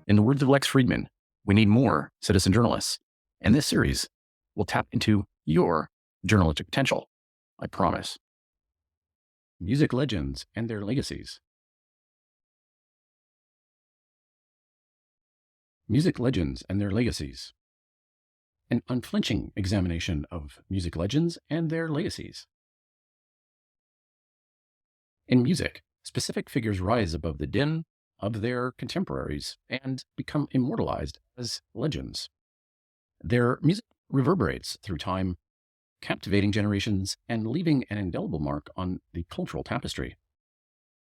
In the words of Lex Friedman, we need more citizen journalists. And this series will tap into your journalistic potential. I promise. Music legends and their legacies. Music legends and their legacies. An unflinching examination of music legends and their legacies. In music, specific figures rise above the din of their contemporaries and become immortalized as legends. Their music reverberates through time, captivating generations and leaving an indelible mark on the cultural tapestry.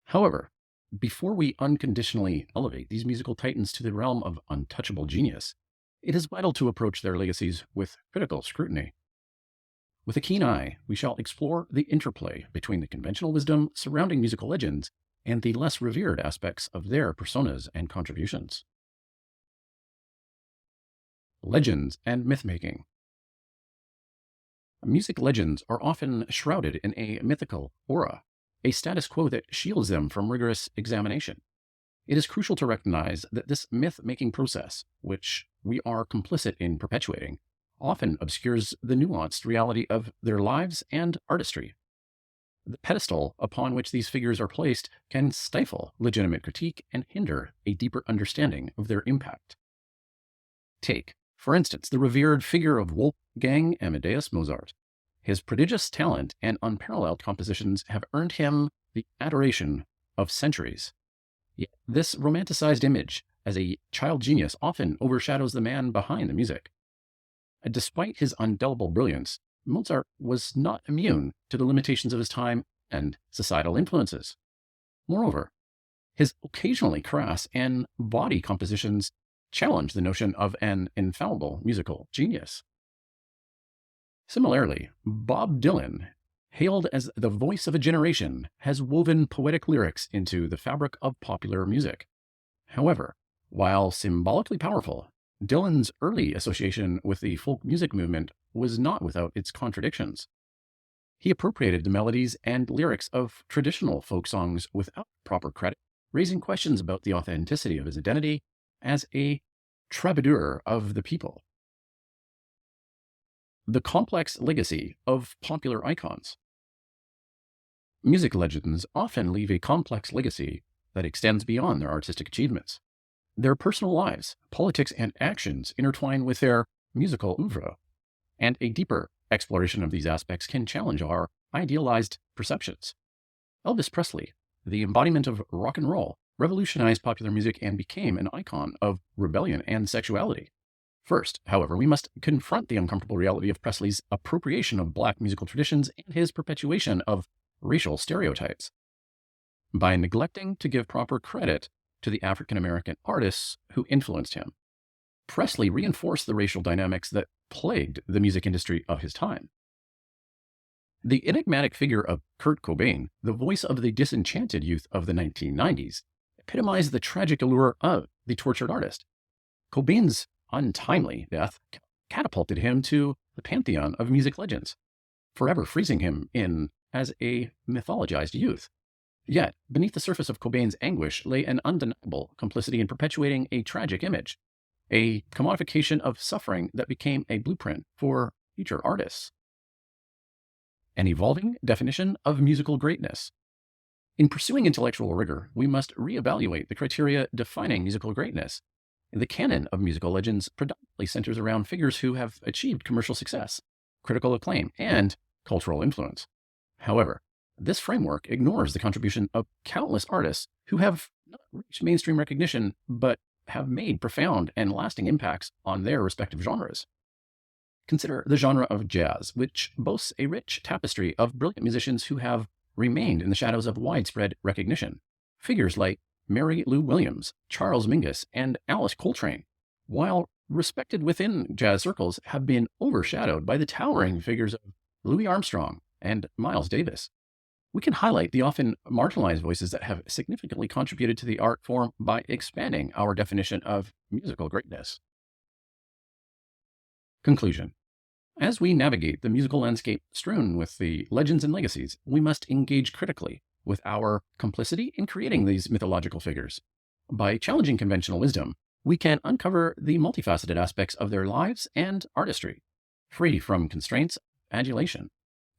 However, before we unconditionally elevate these musical titans to the realm of untouchable genius, it is vital to approach their legacies with critical scrutiny. With a keen eye, we shall explore the interplay between the conventional wisdom surrounding musical legends and the less revered aspects of their personas and contributions. Legends and mythmaking. Music legends are often shrouded in a mythical aura, a status quo that shields them from rigorous examination. It is crucial to recognize that this myth-making process, which we are complicit in perpetuating, often obscures the nuanced reality of their lives and artistry. The pedestal upon which these figures are placed can stifle legitimate critique and hinder a deeper understanding of their impact. Take, for instance, the revered figure of Wolfgang Amadeus Mozart. His prodigious talent and unparalleled compositions have earned him the adoration of centuries. Yet this romanticized image as a child genius often overshadows the man behind the music. Despite his indelible brilliance, Mozart was not immune to the limitations of his time and societal influences. Moreover, his occasionally crass and bawdy compositions challenge the notion of an infallible musical genius. Similarly, Bob Dylan, hailed as the voice of a generation, has woven poetic lyrics into the fabric of popular music. However, while symbolically powerful, Dylan's early association with the folk music movement was not without its contradictions. He appropriated the melodies and lyrics of traditional folk songs without proper credit, raising questions about the authenticity of his identity as a troubadour of the people. The complex legacy of popular icons. Music legends often leave a complex legacy that extends beyond their artistic achievements. Their personal lives, politics, and actions intertwine with their musical oeuvre, and a deeper exploration of these aspects can challenge our idealized perceptions. Elvis Presley, the embodiment of rock and roll, revolutionized popular music and became an icon of rebellion and sexuality. First, however, we must confront the uncomfortable reality of Presley's appropriation of Black musical traditions and his perpetuation of racial stereotypes. By neglecting to give proper credit to the African-American artists who influenced him, Presley reinforced the racial dynamics that plagued the music industry of his time. The enigmatic figure of Kurt Cobain, the voice of the disenchanted youth of the 1990s, epitomized the tragic allure of the tortured artist. Cobain's untimely death catapulted him to the pantheon of music legends, forever freezing him in as a mythologized youth. Yet, beneath the surface of Cobain's anguish lay an undeniable complicity in perpetuating a tragic image, a commodification of suffering that became a blueprint for future artists. An evolving definition of musical greatness. In pursuing intellectual rigor, we must reevaluate the criteria defining musical greatness. The canon of musical legends predominantly centers around figures who have achieved commercial success, critical acclaim, and cultural influence. However, this framework ignores the contribution of countless artists who have not reached mainstream recognition, but have made profound and lasting impacts on their respective genres. Consider the genre of jazz, which boasts a rich tapestry of brilliant musicians who have remained in the shadows of widespread recognition. Figures like Mary Lou Williams, Charles Mingus, and Alice Coltrane, while respected within jazz circles, have been overshadowed by the towering figures of Louis Armstrong and Miles Davis. We can highlight the often marginalized voices that have significantly contributed to the art form by expanding our definition of musical greatness. Conclusion. As we navigate the musical landscape strewn with the legends and legacies, we must engage critically with our complicity in creating these mythological figures. By challenging conventional wisdom, we can uncover the multifaceted aspects of their lives and artistry, free from constraints of adulation.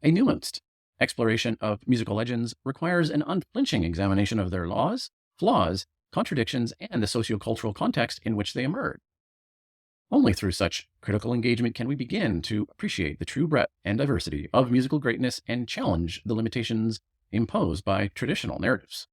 A nuanced exploration of musical legends requires an unflinching examination of their laws, flaws, contradictions, and the sociocultural context in which they emerge. Only through such critical engagement can we begin to appreciate the true breadth and diversity of musical greatness and challenge the limitations imposed by traditional narratives.